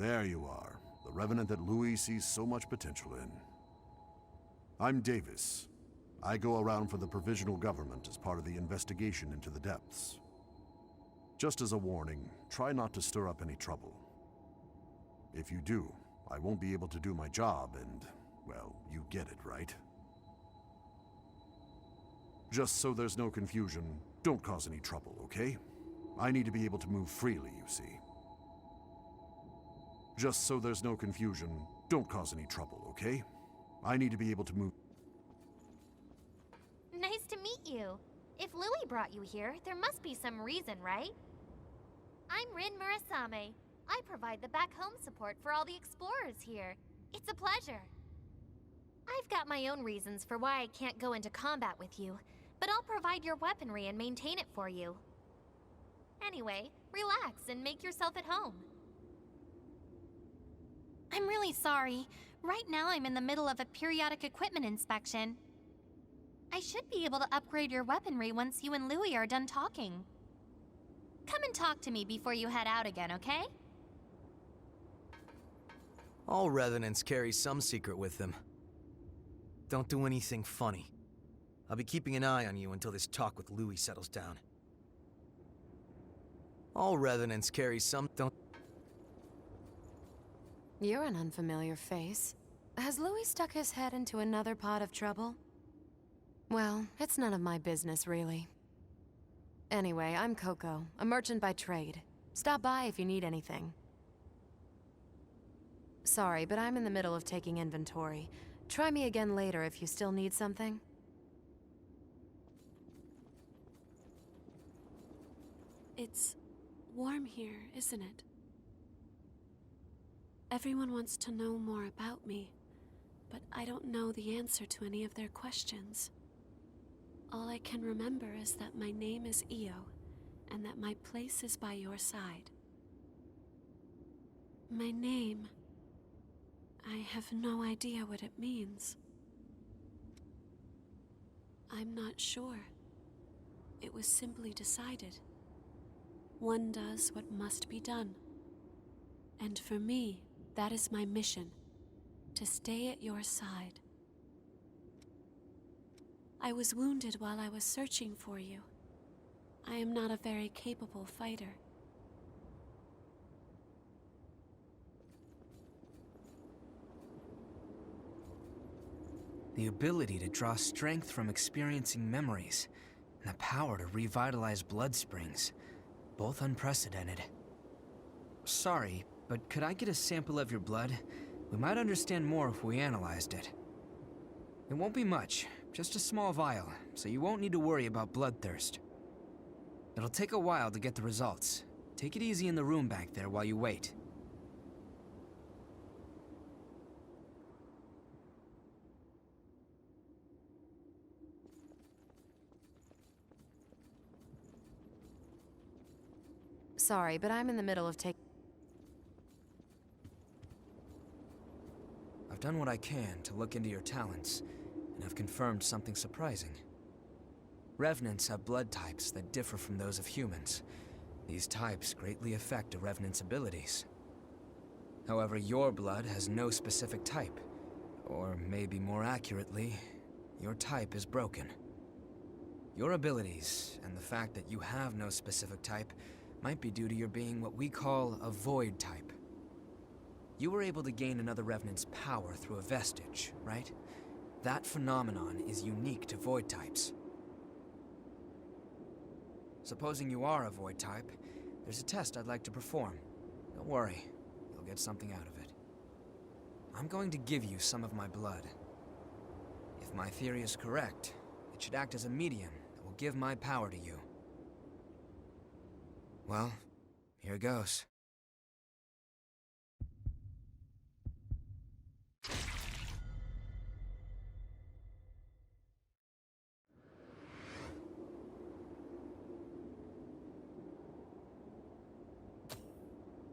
There you are, the Revenant that Louis sees so much potential in. I'm Davis. I go around for the Provisional Government as part of the investigation into the depths. Just as a warning, try not to stir up any trouble. If you do, I won't be able to do my job and, well, you get it, right? Just so there's no confusion, don't cause any trouble, okay? I need to be able to move freely, you see. Just so there's no confusion, don't cause any trouble, okay? I need to be able to move... Nice to meet you. If Louis brought you here, there must be some reason, right? I'm Rin Murasame. I provide the back home support for all the explorers here. It's a pleasure. I've got my own reasons for why I can't go into combat with you, but I'll provide your weaponry and maintain it for you. Anyway, relax and make yourself at home. I'm really sorry. Right now I'm in the middle of a periodic equipment inspection. I should be able to upgrade your weaponry once you and Louis are done talking. Come and talk to me before you head out again, okay? All Revenants carry some secret with them. Don't do anything funny. I'll be keeping an eye on you until this talk with Louis settles down. All Revenants carry some... You're an unfamiliar face. Has Louis stuck his head into another pot of trouble? Well, it's none of my business, really. Anyway, I'm Coco, a merchant by trade. Stop by if you need anything. Sorry, but I'm in the middle of taking inventory. Try me again later if you still need something. It's warm here, isn't it? Everyone wants to know more about me, but I don't know the answer to any of their questions. All I can remember is that my name is Io, and that my place is by your side. My name... I have no idea what it means. I'm not sure. It was simply decided. One does what must be done. And for me, that is my mission, to stay at your side. I was wounded while I was searching for you. I am not a very capable fighter. The ability to draw strength from experiencing memories, and the power to revitalize blood springs, both unprecedented. Sorry, but could I get a sample of your blood? We might understand more if we analyzed it. It won't be much, just a small vial, so you won't need to worry about bloodthirst. It'll take a while to get the results. Take it easy in the room back there while you wait. Sorry, but I'm in the middle of I've done what I can to look into your talents, and have confirmed something surprising. Revenants have blood types that differ from those of humans. These types greatly affect a Revenant's abilities. However, your blood has no specific type, or maybe more accurately, your type is broken. Your abilities, and the fact that you have no specific type, might be due to your being what we call a void type. You were able to gain another Revenant's power through a vestige, right? That phenomenon is unique to void types. Supposing you are a void type, there's a test I'd like to perform. Don't worry, you'll get something out of it. I'm going to give you some of my blood. If my theory is correct, it should act as a medium that will give my power to you. Well, here goes.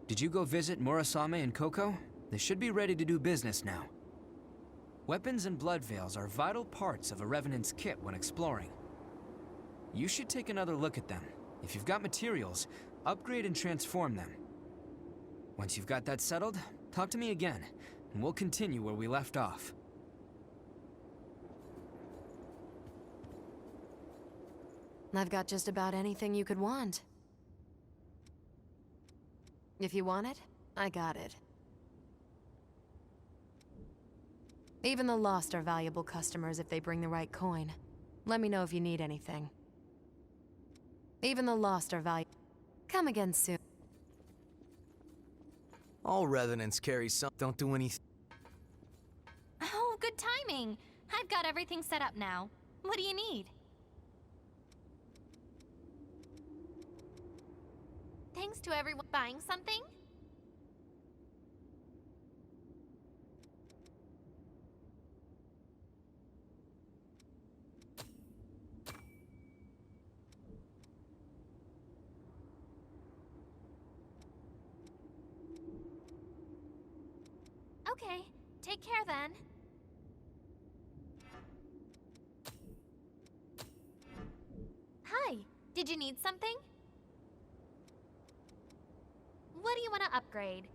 Did you go visit Murasame and Coco? They should be ready to do business now. Weapons and blood veils are vital parts of a Revenant's kit when exploring. You should take another look at them. If you've got materials, upgrade and transform them. Once you've got that settled, talk to me again, and we'll continue where we left off. I've got just about anything you could want. If you want it, I got it. Even the Lost are valuable customers if they bring the right coin. Let me know if you need anything. Even the Lost are valuable. Come again soon. All revenants carry some. Don't do anything. Oh, good timing. I've got everything set up now. What do you need? Thanks to everyone buying something? Okay, take care then. Hi, did you need something? What do you want to upgrade?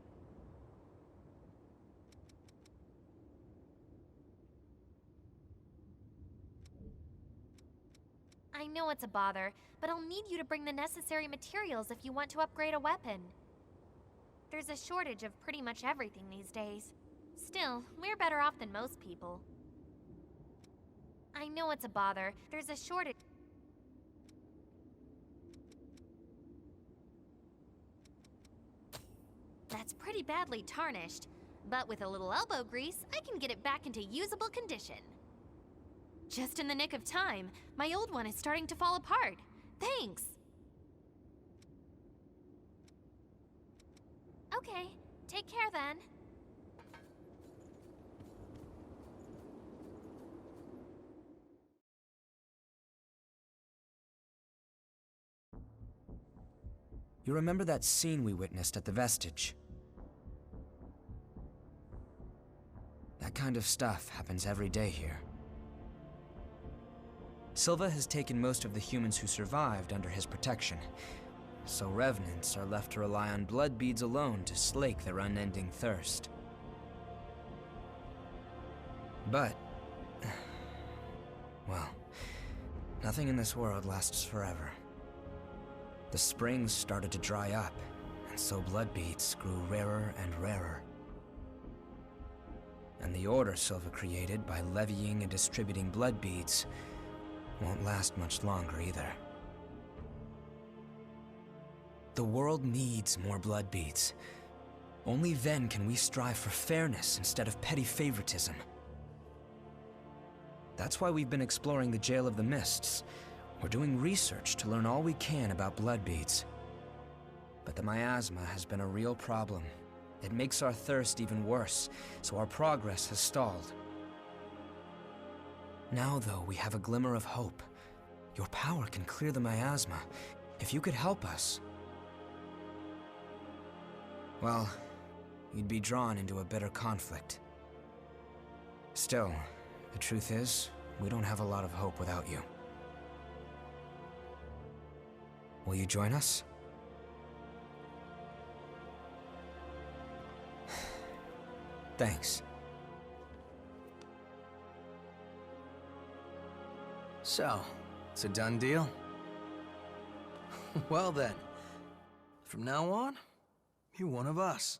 I know it's a bother, but I'll need you to bring the necessary materials if you want to upgrade a weapon. There's a shortage of pretty much everything these days. Still, we're better off than most people. I know it's a bother. There's a shortage. That's pretty badly tarnished, but with a little elbow grease, I can get it back into usable condition. Just in the nick of time, my old one is starting to fall apart. Thanks! Okay, take care then. You remember that scene we witnessed at the Vestige? That kind of stuff happens every day here. Silva has taken most of the humans who survived under his protection, so revenants are left to rely on blood beads alone to slake their unending thirst. But, well, nothing in this world lasts forever. The springs started to dry up, and so blood beads grew rarer and rarer. And the order Silva created by levying and distributing blood beads won't last much longer either. The world needs more blood beads. Only then can we strive for fairness instead of petty favoritism. That's why we've been exploring the Jail of the Mists. We're doing research to learn all we can about blood beads. But the miasma has been a real problem. It makes our thirst even worse, so our progress has stalled. Now, though, we have a glimmer of hope. Your power can clear the miasma. If you could help us... well, you'd be drawn into a bitter conflict. Still, the truth is, we don't have a lot of hope without you. Will you join us? Thanks. So, it's a done deal? Well then, from now on, you're one of us.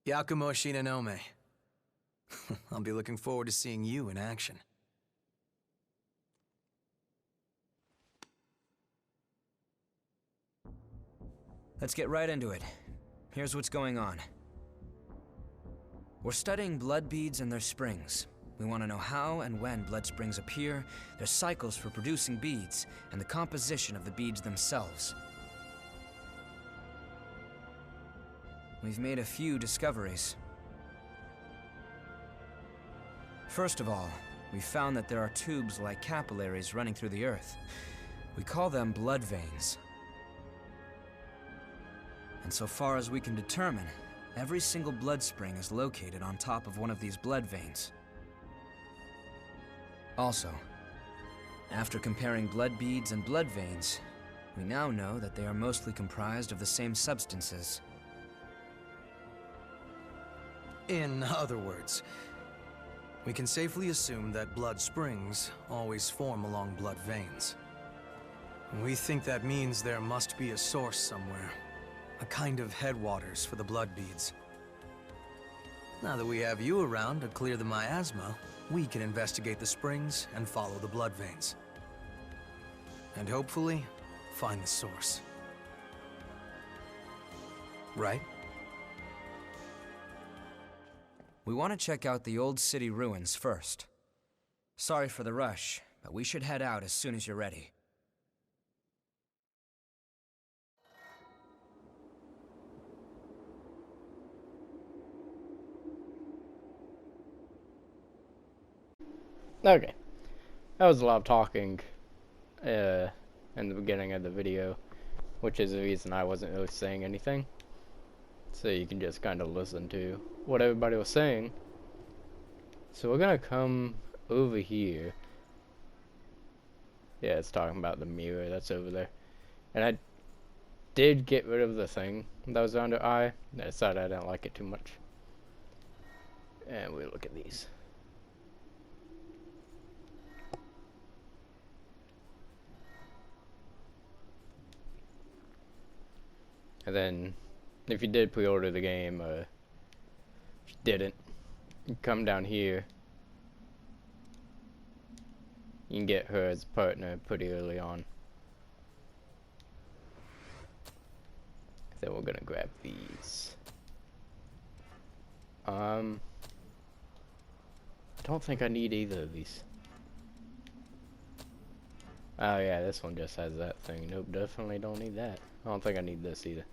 Yakumo Shinonome. I'll be looking forward to seeing you in action. Let's get right into it. Here's what's going on. We're studying blood beads and their springs. We want to know how and when blood springs appear, their cycles for producing beads, and the composition of the beads themselves. We've made a few discoveries. First of all, we found that there are tubes like capillaries running through the earth. We call them blood veins. And so far as we can determine, Every single blood spring is located on top of one of these blood veins. Also, after comparing blood beads and blood veins, we now know that they are mostly comprised of the same substances. In other words, we can safely assume that blood springs always form along blood veins. We think that means there must be a source somewhere, a kind of headwaters for the blood beads. Now that we have you around to clear the miasma, we can investigate the springs and follow the blood veins. And hopefully, find the source. Right? We want to check out the old city ruins first. Sorry for the rush, but we should head out as soon as you're ready. Okay, that was a lot of talking in the beginning of the video, which is the reason I wasn't really saying anything. So you can just kind of listen to what everybody was saying. So we're gonna come over here. Yeah, it's talking about the mirror that's over there. And I did get rid of the thing that was under I. I decided I didn't like it too much. And we look at these. And then, if you did pre-order the game, if you didn't, you come down here. You can get her as a partner pretty early on. Then we're gonna grab these. I don't think I need either of these. Oh yeah, this one just has that thing. Nope, definitely don't need that. I don't think I need this either.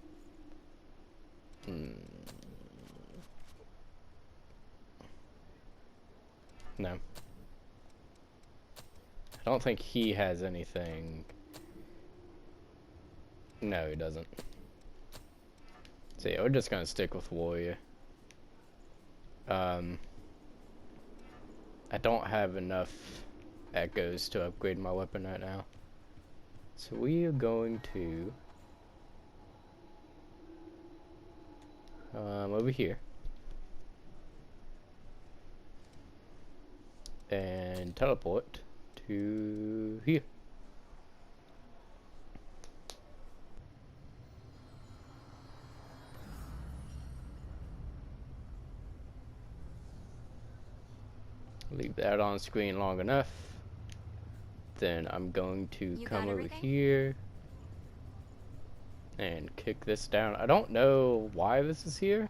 No. I don't think he has anything. No, he doesn't. So yeah, we're just gonna stick with Warrior. I don't have enough echoes to upgrade my weapon right now. So we are going to over here and teleport to here. Leave that on screen long enough. Then I'm going to come over here and kick this down. I don't know why this is here.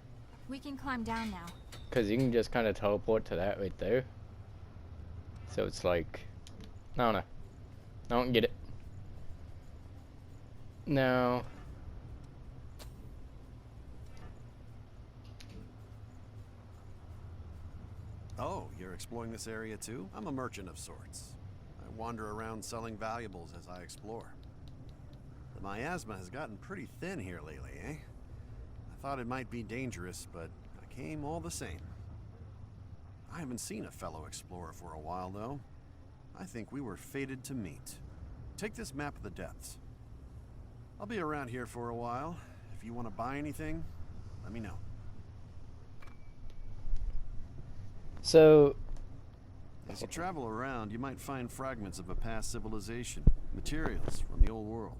We can climb down now. Because you can just kind of teleport to that right there. So it's like, I don't know. I don't get it. No. Oh, you're exploring this area too? I'm a merchant of sorts. I wander around selling valuables as I explore. The miasma has gotten pretty thin here lately, eh? I thought it might be dangerous, but I came all the same. I haven't seen a fellow explorer for a while, though. I think we were fated to meet. Take this map of the depths. I'll be around here for a while. If you want to buy anything, let me know. So, as you travel around, you might find fragments of a past civilization, materials from the old world.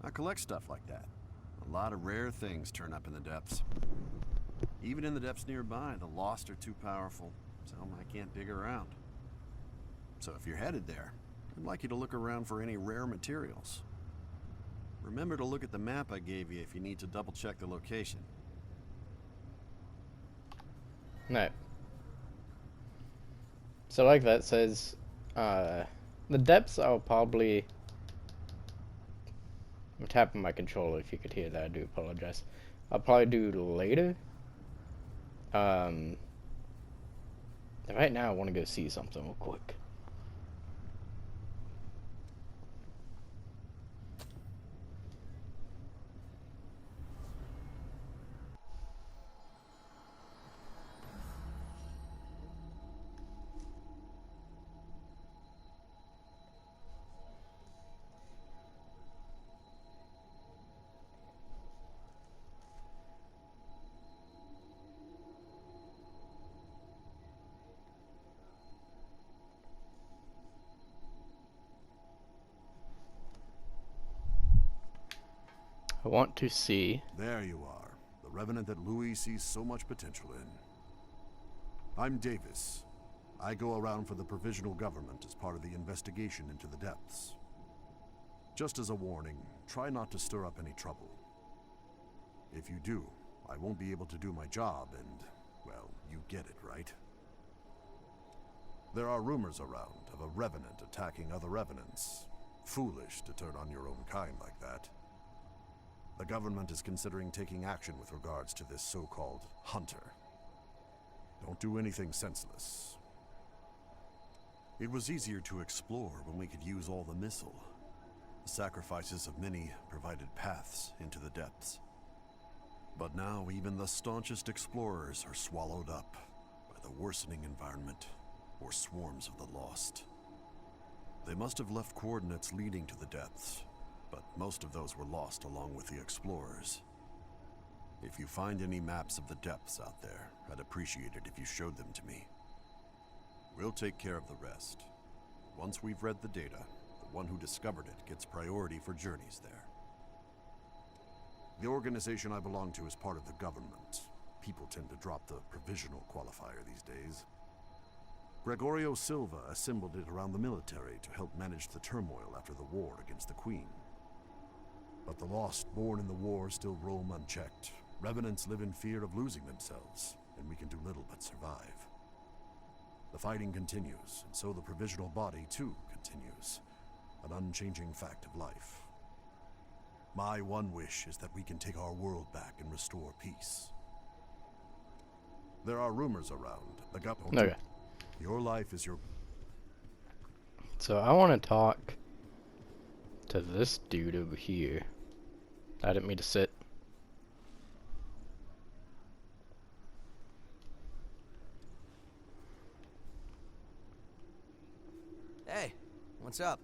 I collect stuff like that. A lot of rare things turn up in the depths. Even in the depths nearby, the lost are too powerful, so I can't dig around. So if you're headed there, I'd like you to look around for any rare materials. Remember to look at the map I gave you if you need to double-check the location. no. So like that says, the depths I'll probably... I'm tapping my controller if you could hear that, I do apologize. I'll probably do later. Right now I want to go see something real quick. I want to see. There you are, the revenant that Louis sees so much potential in. I'm Davis. I go around for the provisional government as part of the investigation into the depths. Just as a warning, try not to stir up any trouble. If you do, I won't be able to do my job and, well, you get it, right? There are rumors around of a revenant attacking other revenants. Foolish to turn on your own kind like that. The government is considering taking action with regards to this so-called hunter. Don't do anything senseless. It was easier to explore when we could use all the missile. The sacrifices of many provided paths into the depths. But now even the staunchest explorers are swallowed up by the worsening environment or swarms of the lost. They must have left coordinates leading to the depths, but most of those were lost along with the explorers. If you find any maps of the depths out there, I'd appreciate it if you showed them to me. We'll take care of the rest. Once we've read the data, the one who discovered it gets priority for journeys there. The organization I belong to is part of the government. People tend to drop the provisional qualifier these days. Gregorio Silva assembled it around the military to help manage the turmoil after the war against the Queen. But the lost born in the war still roam unchecked. Revenants live in fear of losing themselves, and we can do little but survive. The fighting continues, and so the provisional body, too, continues. An unchanging fact of life. My one wish is that we can take our world back and restore peace. There are rumors around. The government. Okay. Your life is your... So I want to talk to this dude over here. I didn't mean to sit. Hey, what's up?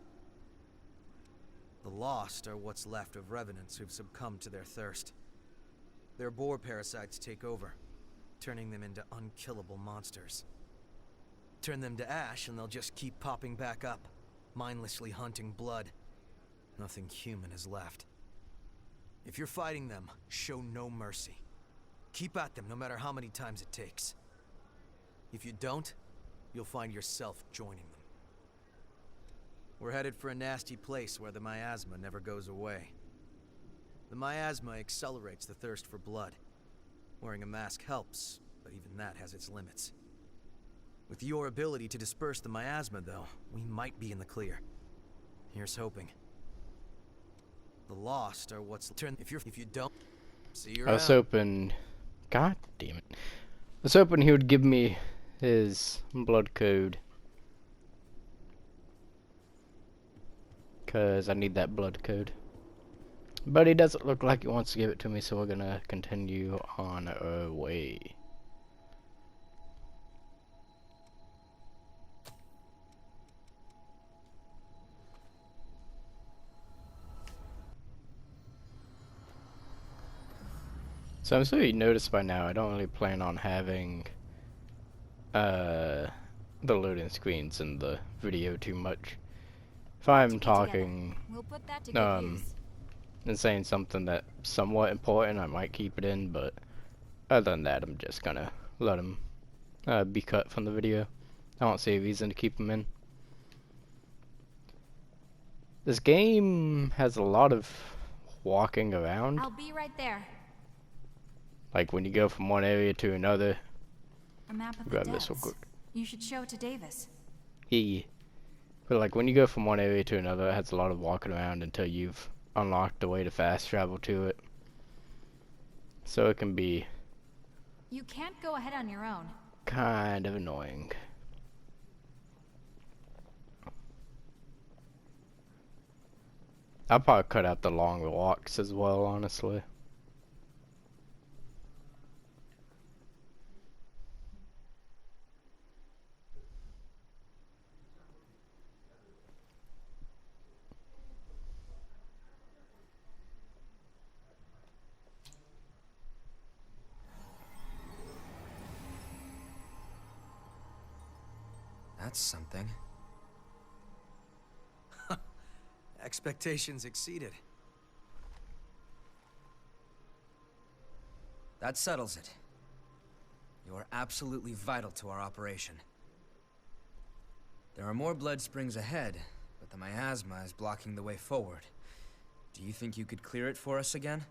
The lost are what's left of revenants who've succumbed to their thirst. Their boar parasites take over, turning them into unkillable monsters. Turn them to ash and they'll just keep popping back up, mindlessly hunting blood. Nothing human is left. If you're fighting them, show no mercy. Keep at them no matter how many times it takes. If you don't, you'll find yourself joining them. We're headed for a nasty place where the miasma never goes away. The miasma accelerates the thirst for blood. Wearing a mask helps, but even that has its limits. With your ability to disperse the miasma, though, we might be in the clear. Here's hoping. The lost are what's if you don't see you I was around. hoping, god damn it, I was hoping he would give me his blood code, cause I need that blood code. But he doesn't look like he wants to give it to me, so we're gonna continue on our way. So I'm sure you noticed by now, I don't really plan on having the loading screens in the video too much. If I'm talking We'll put that to good use. and saying something that's somewhat important, I might keep it in, but other than that, I'm just gonna let them be cut from the video. I don't see a reason to keep them in. This game has a lot of walking around. I'll be right there. Like when you go from one area to another. A map of the Grab this real depths. quick. You should show it to Davis. Yeah. But like when you go from one area to another, it has a lot of walking around until you've unlocked a way to fast travel to it. So it can be You can't go ahead on your own. kind of annoying. I'll probably cut out the long walks as well, honestly. That's something. Expectations exceeded. That settles it. You are absolutely vital to our operation. There are more blood springs ahead, but the miasma is blocking the way forward. Do you think you could clear it for us again?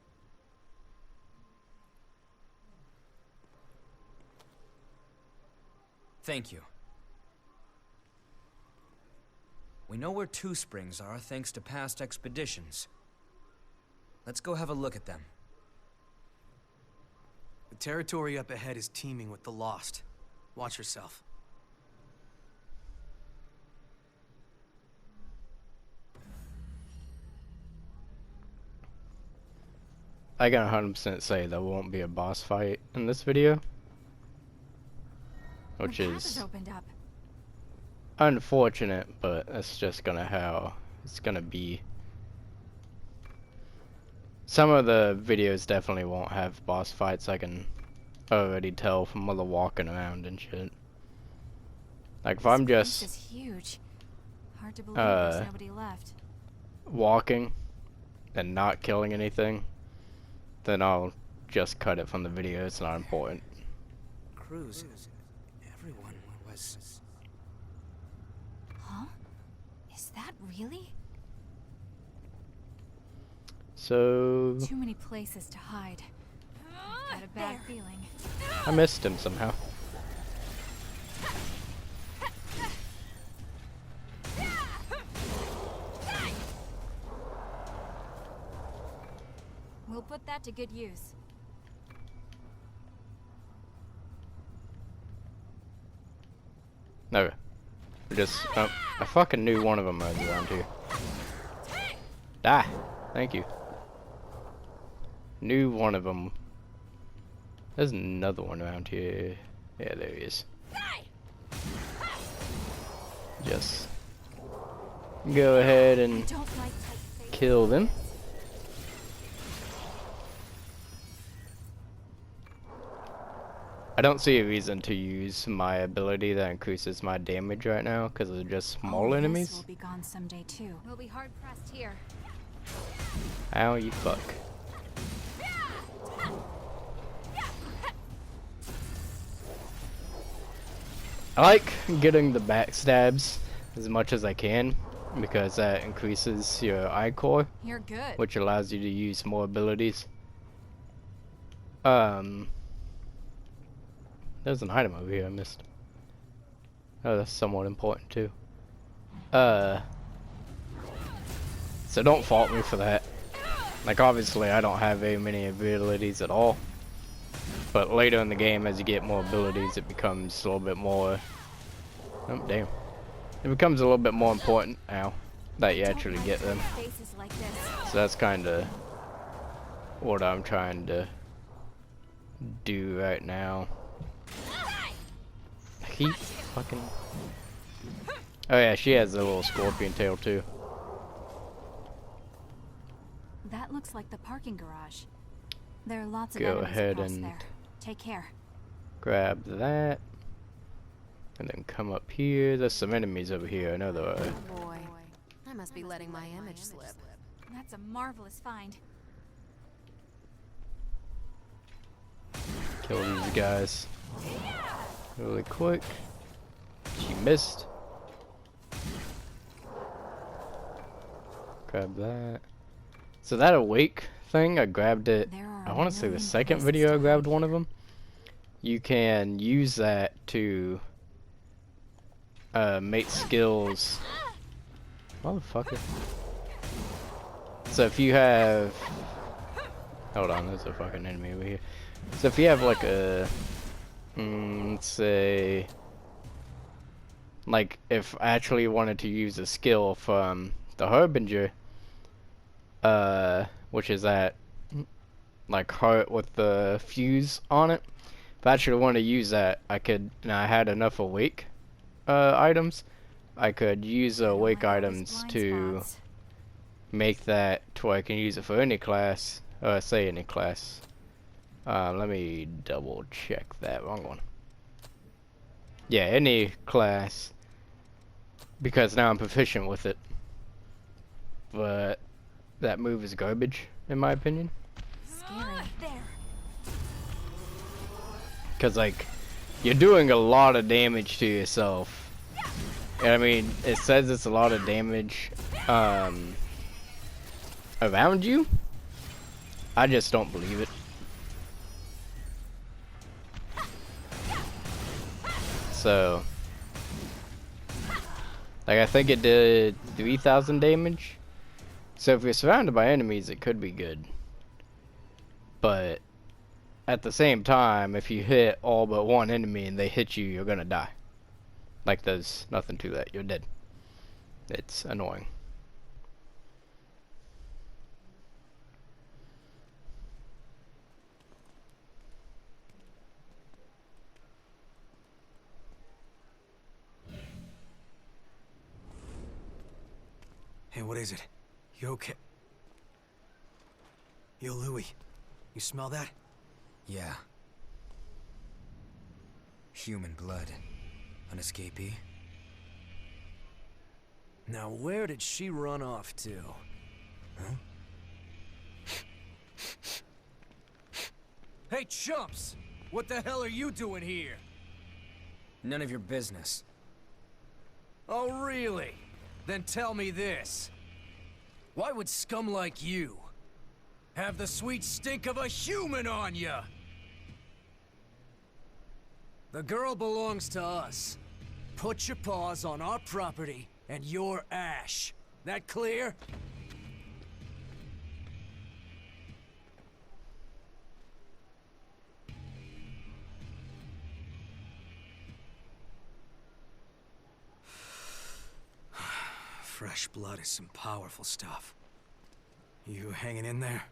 Thank you. We know where 2 springs are thanks to past expeditions. Let's go have a look at them. The territory up ahead is teeming with the lost. Watch yourself. I can 100% say there won't be a boss fight in this video, which The path has is opened up. unfortunate, but that's just how it's gonna be. Some of the videos definitely won't have boss fights, I can already tell from all the walking around and shit. Like, if I'm This just place is huge. Hard to believe there's nobody left. walking and not killing anything, then I'll just cut it from the video, it's not important. Cruz, everyone was... Huh? Is that really? So, Too many places to hide. I've got a bad feeling. I missed him somehow. We'll put that to good use. No. I fucking knew one of them was around here. Die. Thank you. Knew one of them. There's another one around here. Yeah, there he is. Just go ahead and I don't like tight spaces. kill them. I don't see a reason to use my ability that increases my damage right now because they're just small All this enemies. will be gone someday too. We'll be hard pressed here. Ow, you fuck. I like getting the backstabs as much as I can because that increases your eye core, You're good. which allows you to use more abilities. There's an item over here I missed. Oh, that's somewhat important too. So don't fault me for that. Like, obviously I don't have very many abilities at all. But later in the game, as you get more abilities, it becomes a little bit more... Oh, damn. It becomes a little bit more important now that you actually get them. Faces like this. So that's kind of what I'm trying to do right now. I keep fucking... Oh yeah, she has a little scorpion tail too. That looks like the parking garage. There are lots of Go enemies ahead across and there. Take care. grab that. And then come up here. There's some enemies over here. I know there are. Oh boy, I must be letting my image slip. That's a marvelous find. Kill these guys really quick. She missed. Grab that. So that awake thing, I grabbed it. There are I a want to say the million second places video to I grabbed hide. one of them. You can use that to make skills. Motherfucker. So if you have... Hold on, there's a fucking enemy over here. So if you have like a... let's say... Like, if I actually wanted to use a skill from the Harbinger, which is that, like, heart with the fuse on it. If I actually want to use that, I could, and I had enough awake items, I could use I don't awake like all these items blind to spots. make that to where I can use it for any class, say any class. Let me double check that. Wrong one. Yeah, any class, because now I'm proficient with it. But that move is garbage, in my opinion. Scary. There. Because, like, you're doing a lot of damage to yourself. And, I mean, it says it's a lot of damage around you. I just don't believe it. So, like, I think it did 3,000 damage. So if you're surrounded by enemies, it could be good. But at the same time, if you hit all but one enemy and they hit you, you're gonna die. Like, there's nothing to that. You're dead. It's annoying. Hey, what is it? You okay? Yo, Louis. You smell that? Yeah. Human blood. An escapee? Now, where did she run off to? Huh? Hey, chumps! What the hell are you doing here? None of your business. Oh, really? Then tell me this. Why would scum like you have the sweet stink of a human on ya? The girl belongs to us. Put your paws on our property and your ash. That clear? Fresh blood is some powerful stuff. You hanging in there?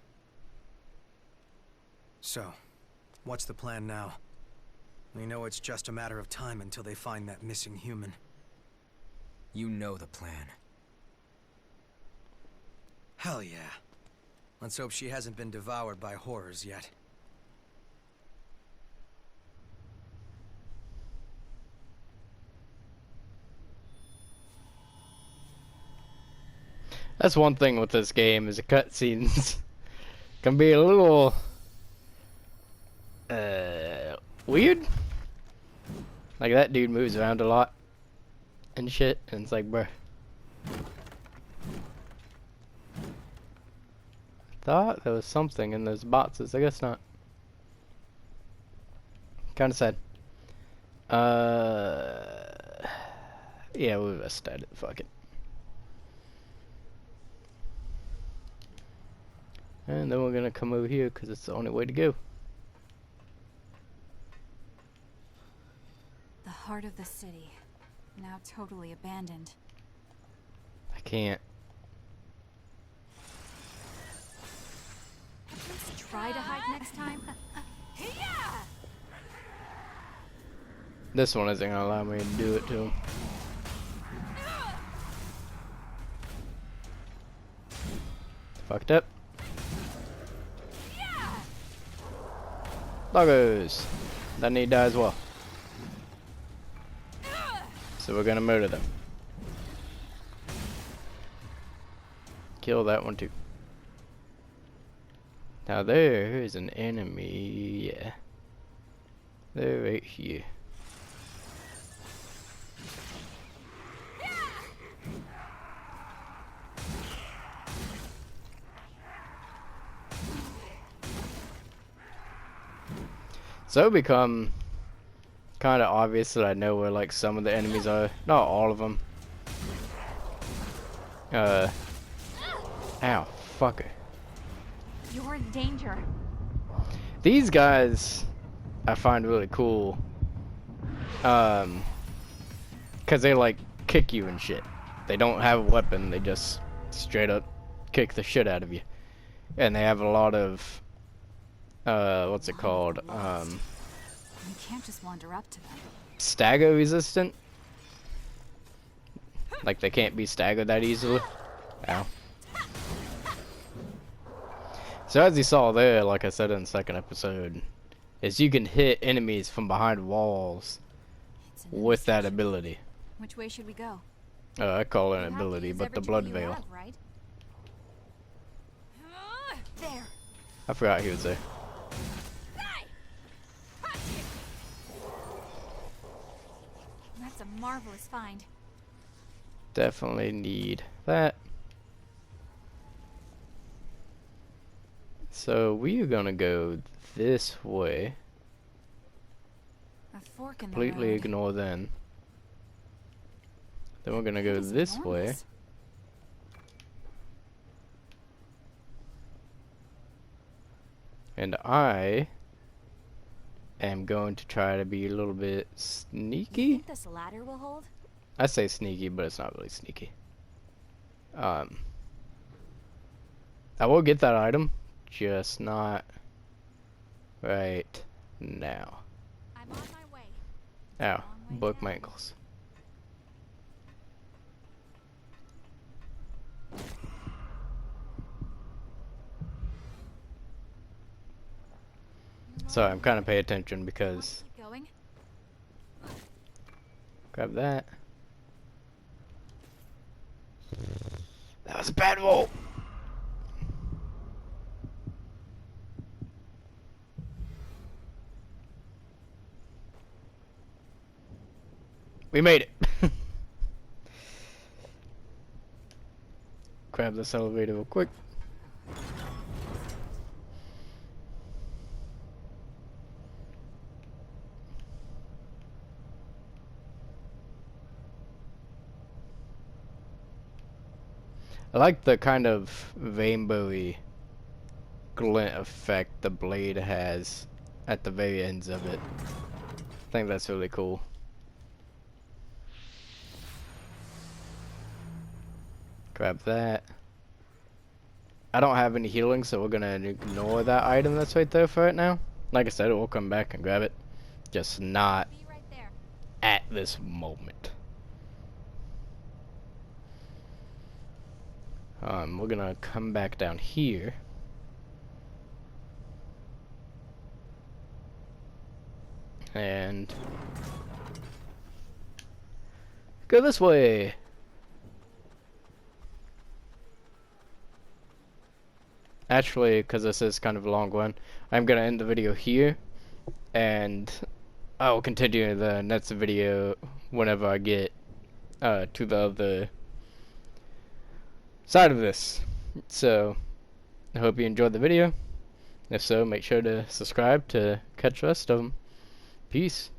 So, what's the plan now? We know it's just a matter of time until they find that missing human. You know the plan. Hell yeah. Let's hope she hasn't been devoured by horrors yet. That's one thing with this game, is the cutscenes can be a little weird. Like, that dude moves around a lot and shit, and it's like, bruh. Thought there was something in those boxes. I guess not. Kinda sad. Yeah, we'll rest at it. Fuck it. And then we're gonna come over here because it's the only way to go. The heart of the city, now totally abandoned. I can't. Let's try to hide next time. This one isn't gonna allow me to do it to him. Fucked up. Doggos! That need to die as well. So we're gonna murder them. Kill that one too. Now there is an enemy, yeah. They're right here. So it become kind of obvious that I know where, like, some of the enemies are. Not all of them. Ow, fucker. You're in danger. These guys I find really cool. Cause they, like, kick you and shit. They don't have a weapon, they just straight up kick the shit out of you. And they have a lot of what's it called? You can't just wander up to them. Stagger resistant. Like, they can't be staggered that easily. Ow. So as you saw there, like I said in the second episode, is you can hit enemies from behind walls with that ability. Which way should we go? I call it an ability, but the blood veil. Right? There. I forgot he was there. marvelous find. Definitely need that. So we are gonna go this way. A fork in the Completely road. ignore them. Then we're gonna It go is this way. enormous. And I am going to try to be a little bit You sneaky. think this ladder will hold? I say sneaky, but it's not really sneaky. I will get that item, just not right now. I'm on my way. Ow, Long way broke down. my ankles. Sorry, I'm kind of paying attention because Keep going. grab that. That was a bad roll. We made it. Grab this elevator real quick. I like the kind of rainbowy glint effect the blade has at the very ends of it. I think that's really cool. Grab that. I don't have any healing, so we're gonna ignore that item that's right there for right now. Like I said, we'll come back and grab it. Just not Be right there. at this moment. We're gonna come back down here. And go this way. Actually, because this is kind of a long one, I'm gonna end the video here, and I will continue the next video whenever I get to the other side of this. So, I hope you enjoyed the video. If so, make sure to subscribe to catch the rest of them. Peace.